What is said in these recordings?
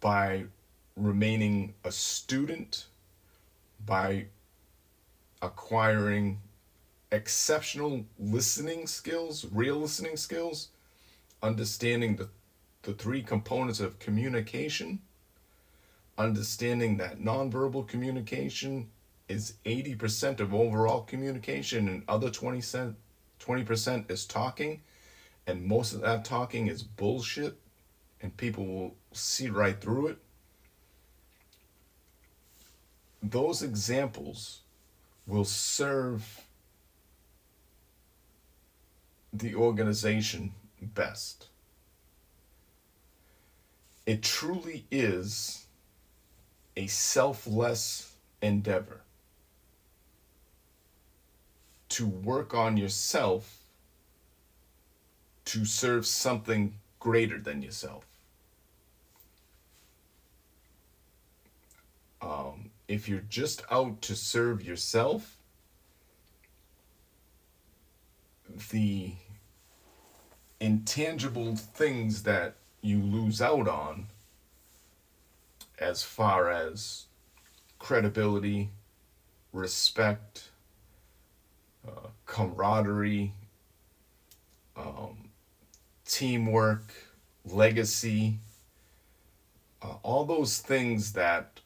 by remaining a student, by acquiring exceptional listening skills, real listening skills, understanding the three components of communication, understanding that nonverbal communication is 80% of overall communication and other 20% is talking, and most of that talking is bullshit and people will see right through it. Those examples will serve the organization best. It truly is a selfless endeavor to work on yourself to serve something greater than yourself. If you're just out to serve yourself, the intangible things that you lose out on, as far as credibility, respect, camaraderie, teamwork, legacy, all those things that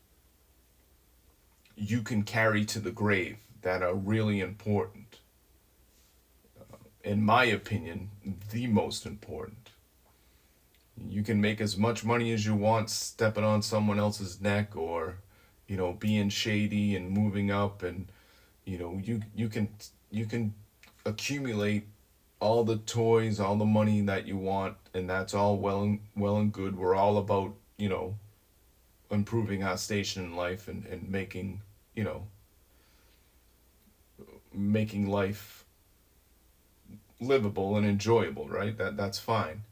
you can carry to the grave that are really important. In my opinion, the most important. You can make as much money as you want stepping on someone else's neck, or, being shady and moving up, and you can accumulate all the toys, all the money that you want, and that's all well and good. We're all about, improving our station in life, and making life livable and enjoyable, right? That's fine.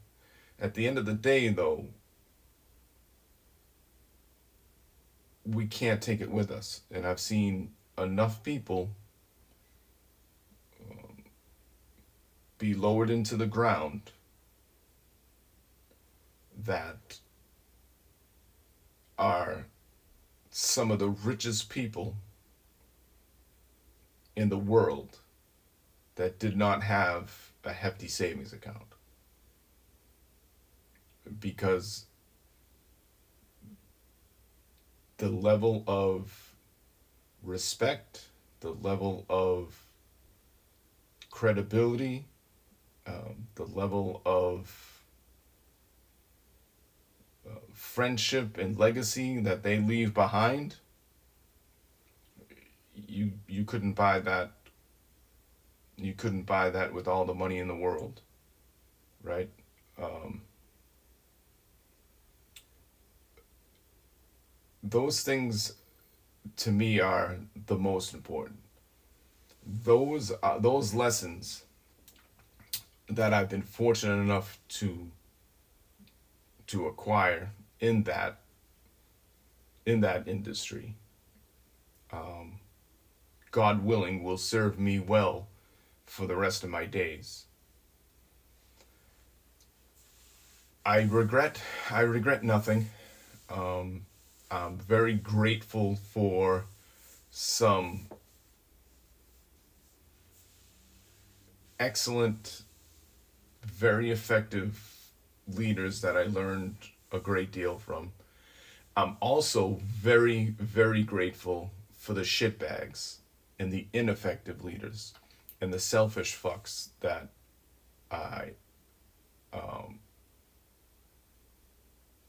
At the end of the day, though, we can't take it with us. And I've seen enough people be lowered into the ground that are some of the richest people in the world that did not have a hefty savings account, because the level of respect, the level of credibility, the level of friendship and legacy that they leave behind, you couldn't buy that. You couldn't buy that with all the money in the world, right? Those things to me are the most important. Those lessons that I've been fortunate enough to acquire in that industry, God willing, will serve me well for the rest of my days. I regret nothing. I'm very grateful for some excellent, very effective leaders that I learned a great deal from. I'm also very, very grateful for the shitbags and the ineffective leaders and the selfish fucks that I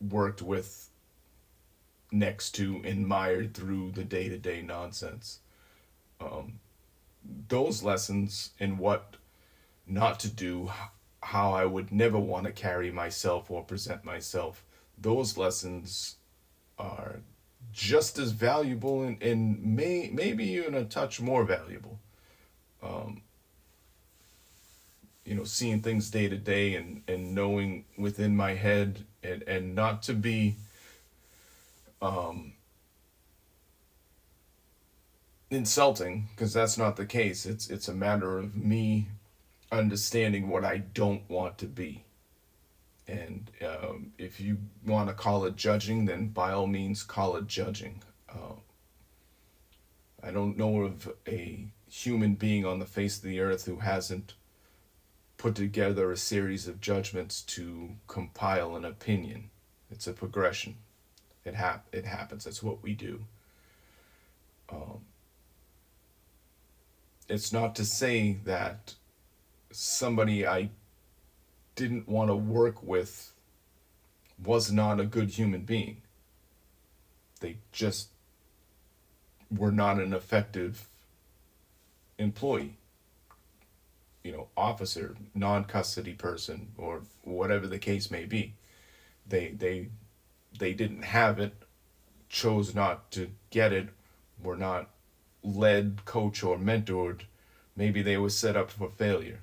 worked with, next to, and mired through the day-to-day nonsense. Those lessons in what not to do, how I would never want to carry myself or present myself, those lessons are just as valuable, and maybe even a touch more valuable. Seeing things day to day, and knowing within my head, and not to be insulting, because that's not the case. It's a matter of me understanding what I don't want to be, And if you want to call it judging, then by all means call it judging. I don't know of a human being on the face of the earth who hasn't put together a series of judgments to compile an opinion. It's a progression. It happens. That's what we do. It's not to say that somebody I didn't want to work with was not a good human being. They just were not an effective employee, officer, non-custody person, or whatever the case may be. They didn't have it, chose not to get it, were not led, coached, or mentored. Maybe they were set up for failure.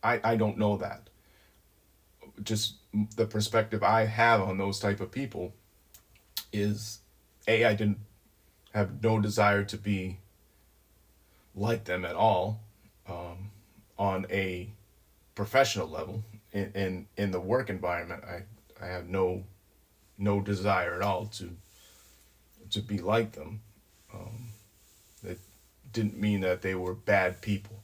I don't know that. Just the perspective I have on those type of people is, I didn't have no desire to be like them at all, on a professional level. In the work environment, I have no desire at all to be like them. That didn't mean that they were bad people.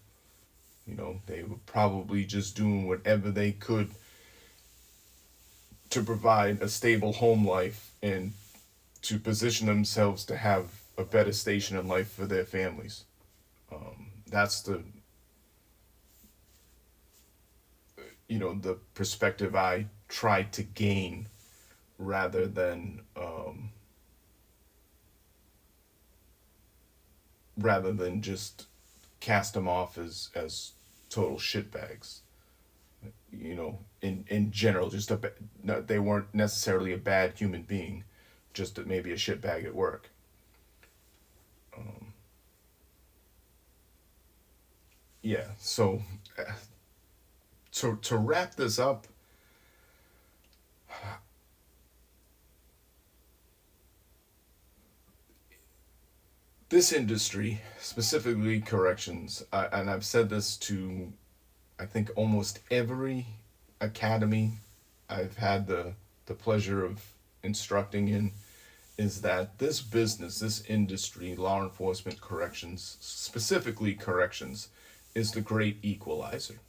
They were probably just doing whatever they could to provide a stable home life and to position themselves to have a better station in life for their families. That's the perspective I tried to gain, rather than just cast them off as total shitbags. In general, just they weren't necessarily a bad human being, just maybe a shitbag at work. Yeah, so to wrap this up, this industry, specifically corrections, and I've said this to, I think, almost every academy I've had the pleasure of instructing in, is that this business, this industry, law enforcement, corrections, specifically corrections, is the great equalizer.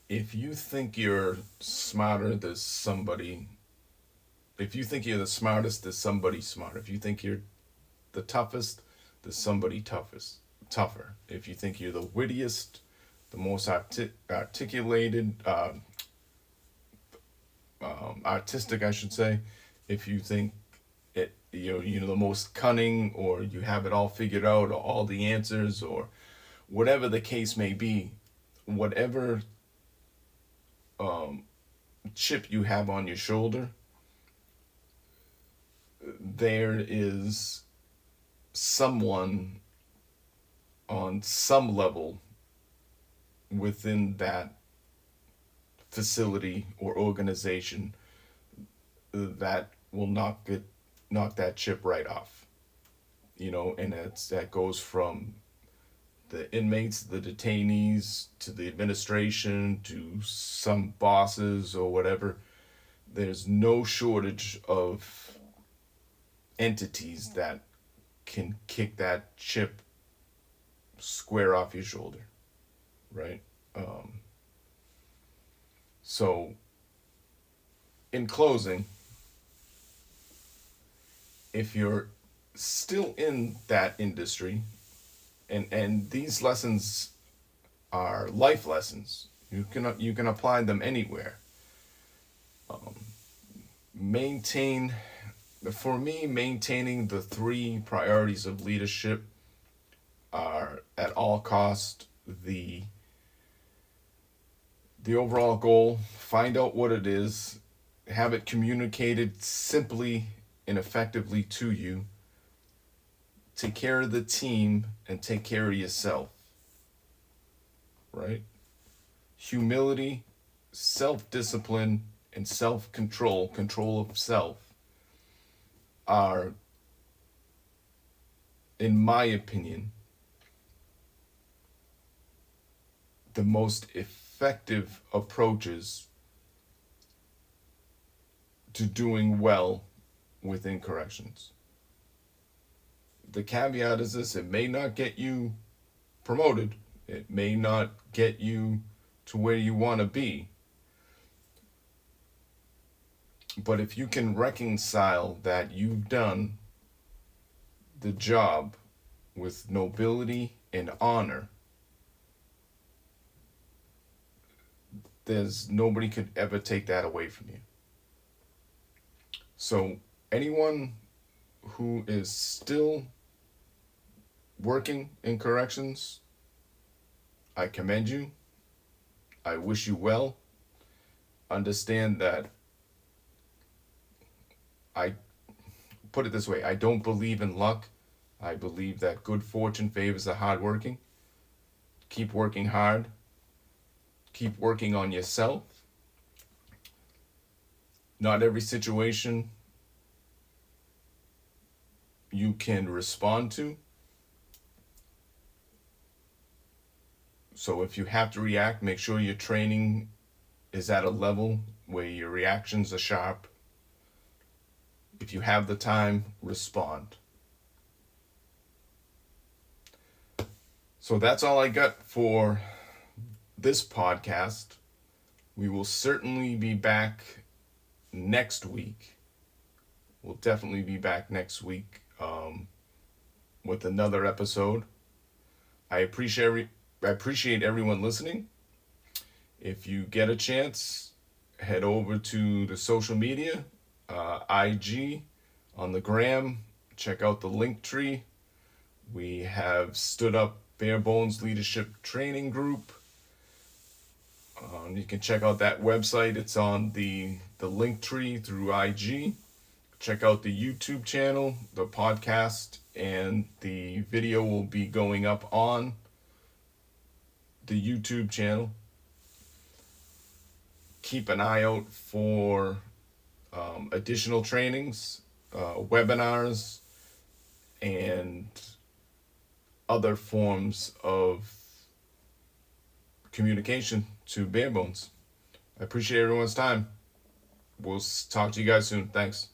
If you think you're smarter, there's somebody. If you think you're the smartest, there's somebody smarter. If you think you're the toughest, there's somebody tougher. If you think you're the wittiest, the most articulated, artistic, I should say. If you think you're the most cunning, or you have it all figured out, or all the answers, or whatever the case may be, whatever chip you have on your shoulder, there is someone on some level within that facility or organization that will knock that chip right off. And that goes from the inmates, the detainees, to the administration, to some bosses or whatever. There's no shortage of entities that can kick that chip square off your shoulder, right? So, in closing, if you're still in that industry, and these lessons are life lessons, you can apply them anywhere. Maintaining the 3 priorities of leadership are, at all cost, the overall goal. Find out what it is, have it communicated simply and effectively to you. Take care of the team and take care of yourself, right? Humility, self-discipline, and self-control, control of self, are, in my opinion, the most effective effective approaches to doing well within corrections. The caveat is this: it may not get you promoted, it may not get you to where you want to be, but if you can reconcile that you've done the job with nobility and honor, there's nobody could ever take that away from you. So anyone who is still working in corrections, I commend you. I wish you well. Understand that I put it this way: I don't believe in luck. I believe that good fortune favors the hardworking. Keep working hard. Keep working on yourself. Not every situation you can respond to. So if you have to react, make sure your training is at a level where your reactions are sharp. If you have the time, respond. So that's all I got for this podcast. We will certainly be back next week. We'll definitely be back next week with another episode. I appreciate everyone listening. If you get a chance, head over to the social media, IG, on the gram. Check out the link tree. We have stood up Bare Bones Leadership Training Group. You can check out that website. It's on the link tree through IG. Check out the YouTube channel. The podcast and the video will be going up on the YouTube channel. Keep an eye out for additional trainings, webinars, and other forms of communication to Bare Bones. I appreciate everyone's time. We'll talk to you guys soon. Thanks.